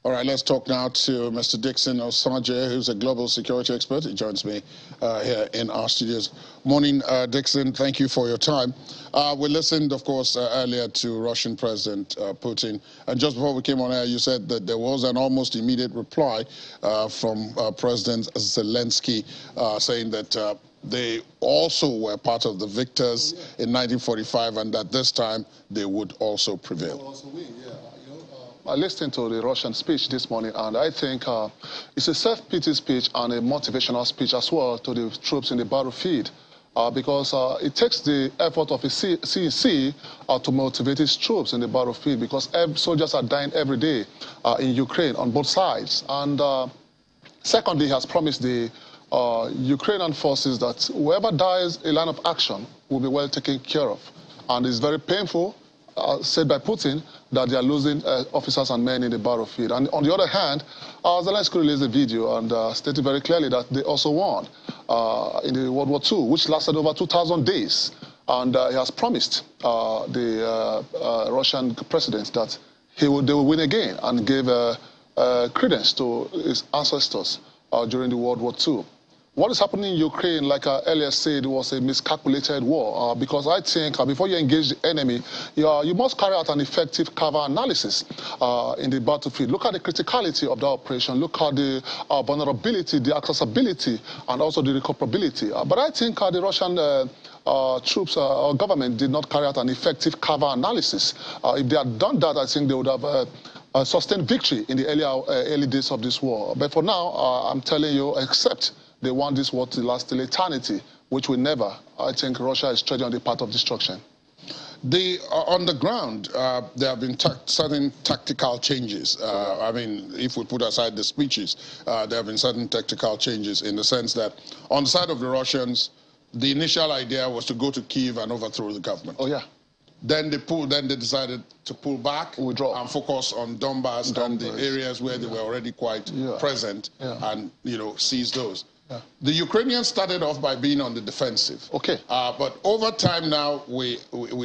All right, let's talk now to Mr. Dixon Osanje, who's a global security expert. He joins me here in our studios. Morning, Dixon. Thank you for your time. We listened, of course, earlier to Russian President Putin. And just before we came on air, you said that there was an almost immediate reply from President Zelensky saying that they also were part of the victors in 1945 and that this time they would also prevail. They will also win, yeah. I listened to the Russian speech this morning, and I think it's a self-pity speech and a motivational speech as well to the troops in the battlefield, because it takes the effort of a CEC to motivate his troops in the battlefield, because soldiers are dying every day in Ukraine on both sides. And secondly, he has promised the Ukrainian forces that whoever dies in line of action will be well taken care of. And it's very painful, said by Putin, that they are losing officers and men in the battlefield. And on the other hand, Zelensky released a video and stated very clearly that they also won in the World War II, which lasted over 2,000 days. And he has promised the Russian president that they will win again, and gave credence to his ancestors during the World War II. What is happening in Ukraine, like I earlier said, was a miscalculated war, because I think before you engage the enemy, you must carry out an effective cover analysis in the battlefield. Look at the criticality of the operation, look at the vulnerability, the accessibility, and also the recoverability. But I think the Russian troops or government did not carry out an effective cover analysis. If they had done that, I think they would have sustained victory in the early days of this war. But for now, I'm telling you, except they want this war to last till eternity, which will never. I think Russia is treading on the path of destruction. On the ground, there have been certain tactical changes. I mean, if we put aside the speeches, there have been certain tactical changes in the sense that on the side of the Russians, the initial idea was to go to Kyiv and overthrow the government. Oh, yeah. Then they decided to pull back, withdraw, and focus on Donbass and the areas where they were already quite present, and, seize those. Yeah. The Ukrainians started off by being on the defensive. Okay. But over time now, we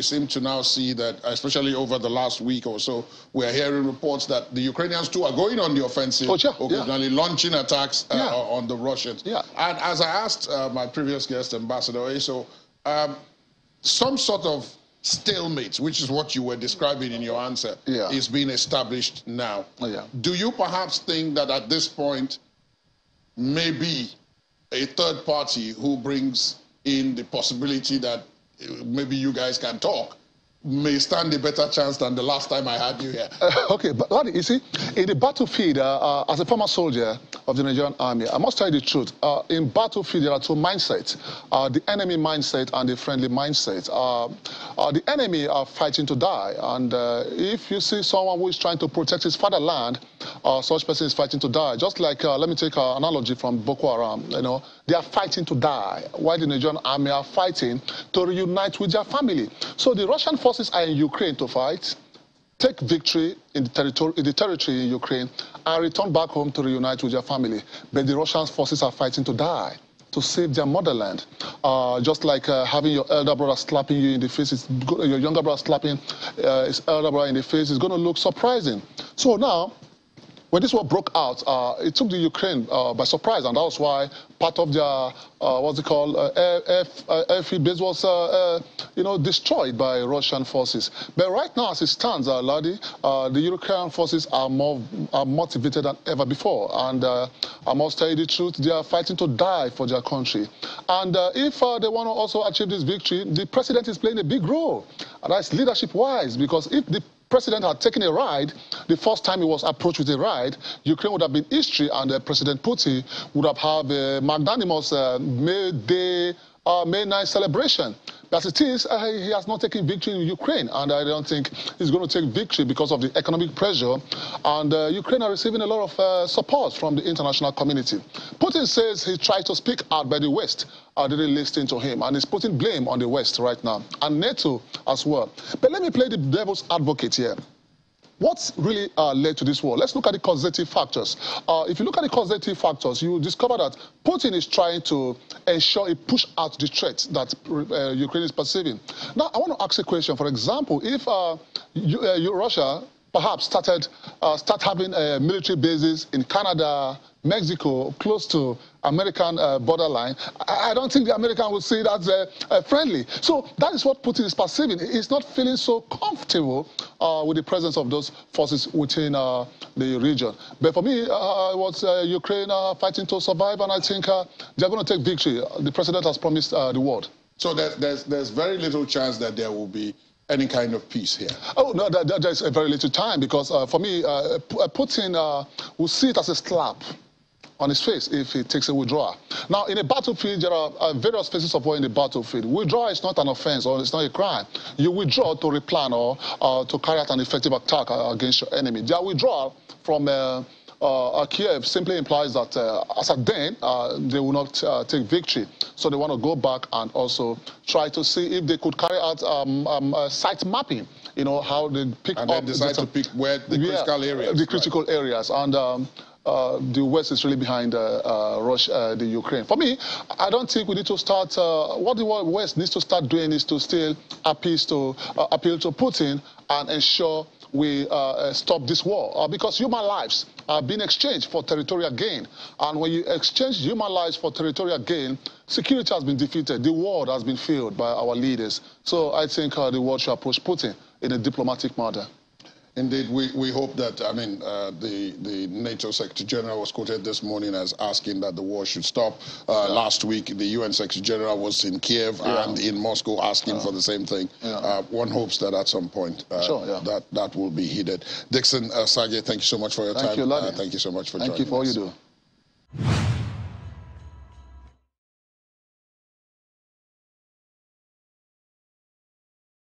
seem to now see that, especially over the last week or so, we're hearing reports that the Ukrainians too are going on the offensive, occasionally launching attacks on the Russians. Yeah. And as I asked my previous guest, Ambassador Eso, some sort of stalemate, which is what you were describing in your answer, is being established now. Oh, yeah. Do you perhaps think that at this point, maybe a third party who brings in the possibility that maybe you guys can talk may stand a better chance than the last time I had you here? Okay, but you see, in the battlefield, as a former soldier of the Nigerian army, I must tell you the truth. In battlefield, there are two mindsets, the enemy mindset and the friendly mindset. The enemy are fighting to die, and if you see someone who is trying to protect his fatherland, such person is fighting to die. Just like, let me take an analogy from Boko Haram, they are fighting to die, while the Nigerian army are fighting to reunite with their family. So the Russian forces are in Ukraine to fight, take victory in the territory in Ukraine, and return back home to reunite with their family. But the Russian forces are fighting to die, to save their motherland. Just like having your elder brother slapping you in the face, your younger brother slapping his elder brother in the face is going to look surprising. So now, when this war broke out, it took the Ukraine by surprise, and that was why part of their, what's it called, airfield base was, destroyed by Russian forces. But right now, as it stands, Ladi, the Ukrainian forces are more motivated than ever before, and I must tell you the truth, they are fighting to die for their country. And if they want to also achieve this victory, the president is playing a big role, and that's leadership-wise, because if the president had taken a ride, the first time he was approached with a ride, Ukraine would have been history, and President Putin would have had a magnanimous May 9th celebration. As it is, he has not taken victory in Ukraine, and I don't think he's going to take victory because of the economic pressure. And Ukraine are receiving a lot of support from the international community. Putin says he tried to speak out, but the West didn't listen to him, and he's putting blame on the West right now, and NATO as well. But let me play the devil's advocate here. What's really led to this war? Let's look at the causative factors. If you look at the causative factors, you discover that Putin is trying to ensure he push out the threat that Ukraine is perceiving. Now, I want to ask a question. For example, if Russia perhaps start having military bases in Canada, Mexico, close to American borderline, I don't think the American would see that friendly. So that is what Putin is perceiving. He's not feeling so comfortable with the presence of those forces within the region. But for me, it was Ukraine fighting to survive, and I think they're going to take victory. The president has promised the world. So there's very little chance that there will be any kind of peace here? Oh, no, there's a very little time, because for me, Putin will see it as a slap on his face if he takes a withdrawal. Now, in a battlefield, there are various phases of war in the battlefield. Withdrawal is not an offense, or it's not a crime. You withdraw to replan or to carry out an effective attack against your enemy. Their withdrawal from Kiev simply implies that as at then, they will not take victory. So they want to go back and also try to see if they could carry out site mapping, you know, how they pick and up... And then decide to pick where the critical areas. The critical areas. And the West is really behind Russia, the Ukraine. For me, I don't think we need to start... what the West needs to start doing is to still appeal to Putin and ensure we stop this war, because human lives are being exchanged for territorial gain. And when you exchange human lives for territorial gain, security has been defeated. The world has been failed by our leaders. So I think the world should approach Putin in a diplomatic manner. Indeed, we hope that, I mean, the NATO Secretary General was quoted this morning as asking that the war should stop. Last week, the UN Secretary General was in Kiev and in Moscow asking for the same thing. One hopes that at some point that will be heeded. Dixon Sage, thank you so much for your time. Thank you, Ladi. Thank you so much for joining us. Thank you for all you do.